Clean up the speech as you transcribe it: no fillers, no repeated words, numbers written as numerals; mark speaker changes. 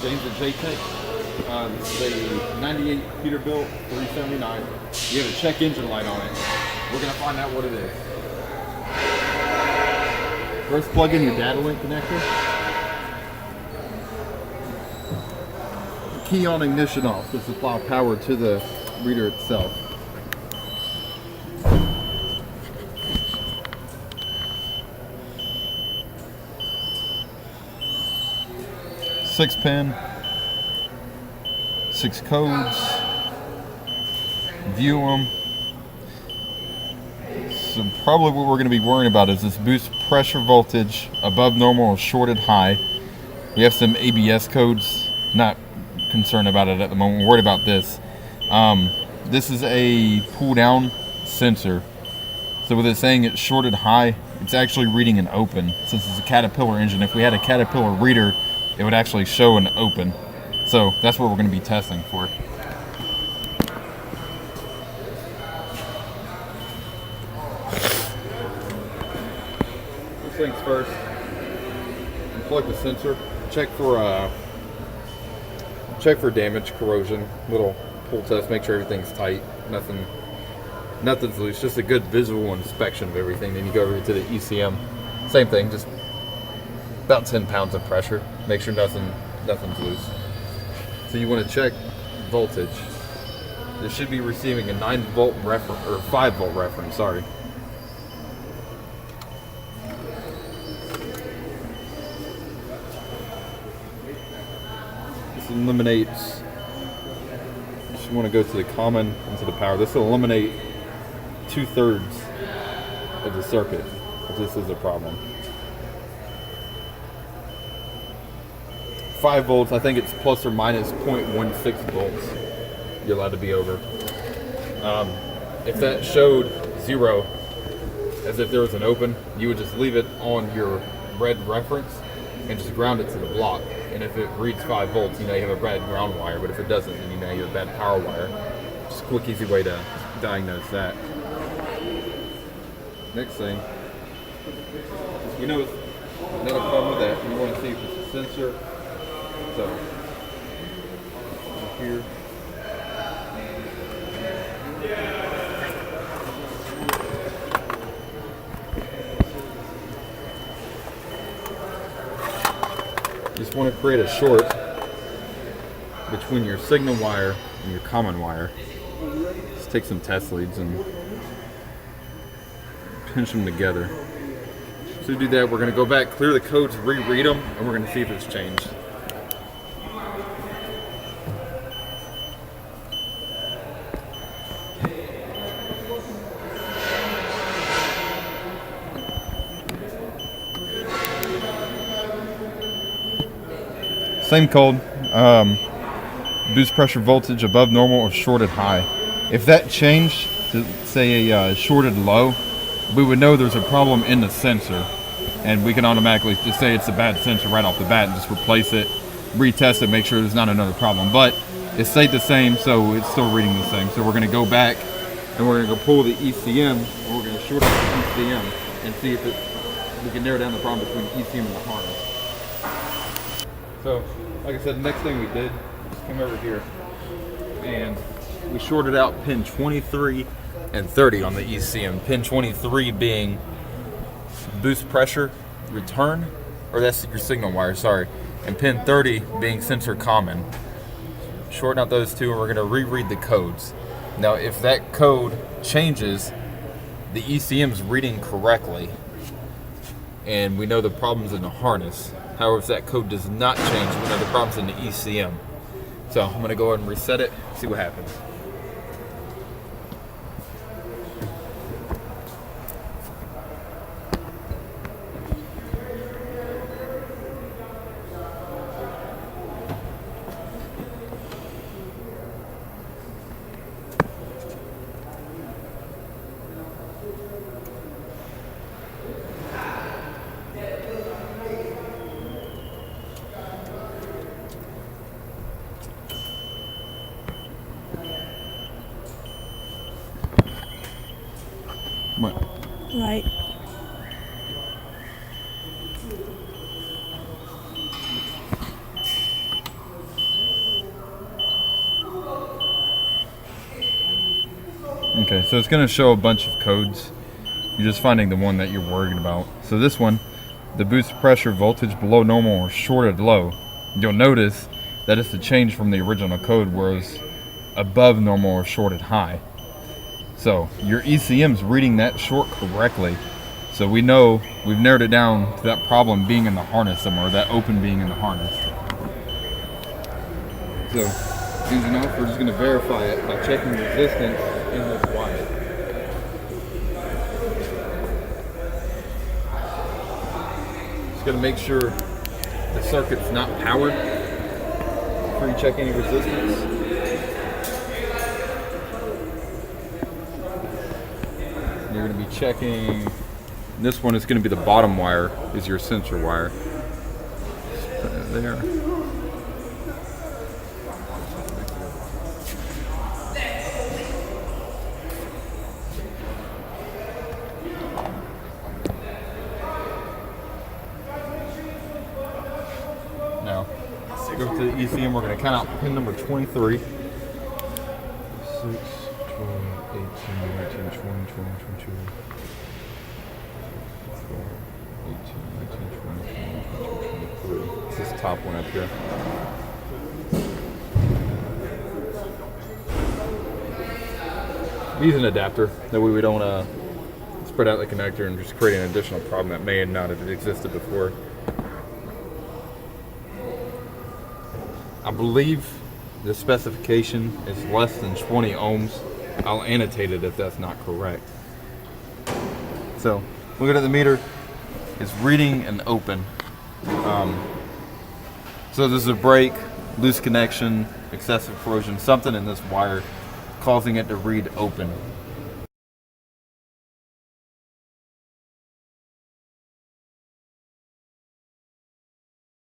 Speaker 1: James at JTech. This is a 98 Peterbilt 379. You have a check engine light on it. We're going to find out what it is. First, plug in your data link connector. Key on, ignition off to supply power to the reader itself. Six pin, 6 codes, view them. So probably what we're going to be worrying about is this boost pressure voltage above normal or shorted high. We have some ABS codes, not concerned about it at the moment, we're worried about this. This is a pull down sensor. So with it saying it's shorted high, it's actually reading an open. Since it's a Caterpillar engine, if we had a Caterpillar reader, it would actually show an open. So that's what we're going to be testing for. First things first, unplug the sensor, check for damage, corrosion, little pull test, make sure everything's tight, nothing's loose, just a good visual inspection of everything. Then you go over to the ECM, same thing, just about 10 pounds of pressure, make sure nothing's loose. So you want to check voltage. This should be receiving a 5 volt reference, sorry. This eliminates, you just want to go to the common into the power. This will eliminate 2/3 of the circuit if this is a problem. 5 volts, I think it's plus or minus 0.16 volts you're allowed to be over. If that showed 0, as if there was an open, you would just leave it on your red reference and just ground it to the block. And if it reads 5 volts, you know you have a bad ground wire, but if it doesn't, then you know you have a bad power wire. Just a quick, easy way to diagnose that. Next thing, you know, another problem with that, you want to see if it's a sensor. So, here. You just want to create a short between your signal wire and your common wire. Just take some test leads and pinch them together. So to do that, we're going to go back, clear the codes, reread them, and we're going to see if it's changed. Same code, boost pressure voltage above normal or shorted high. If that changed to say a shorted low, we would know there's a problem in the sensor, and we can automatically just say it's a bad sensor right off the bat and just replace it, retest it, make sure there's not another problem. But it stayed the same, so it's still reading the same. So we're going to go back and we're going to go pull the ECM, and we're going to short out the ECM and see if we can narrow down the problem between the ECM and the harness. So, like I said, the next thing we did was come over here and we shorted out pin 23 and 30 on the ECM. Pin 23 being boost pressure return, or that's your signal wire, sorry. And pin 30 being sensor common. Shorten out those two and we're gonna reread the codes. Now, if that code changes, the ECM's reading correctly and we know the problem's in the harness. However, if that code does not change, we know the problem's in the ECM. So I'm going to go ahead and reset it, see what happens. What?
Speaker 2: Right.
Speaker 1: Okay, so it's going to show a bunch of codes. You're just finding the one that you're worried about. So this one, the boost pressure voltage below normal or shorted low. You'll notice that it's the change from the original code where it's above normal or shorted high. So your ECM's reading that short correctly. So we know we've narrowed it down to that problem being in the harness somewhere, that open being in the harness. So, soon enough, we're just going to verify it by checking resistance in this wire. Just going to make sure the circuit's not powered before you check any resistance. You're going to be checking, this one is going to be the bottom wire, is your sensor wire. Just put it there. Now, go to the ECM, we're going to count out pin number 23.
Speaker 2: 6, 12, 18, 19, 20, 22.
Speaker 1: 23. It's this top one up here. Use an adapter, that way we don't spread out the connector and just create an additional problem that may not have existed before. I believe the specification is less than 20 ohms. I'll annotate it if that's not correct. So, looking at the meter, it's reading and open. So there's a break, loose connection, excessive corrosion, something in this wire causing it to read open.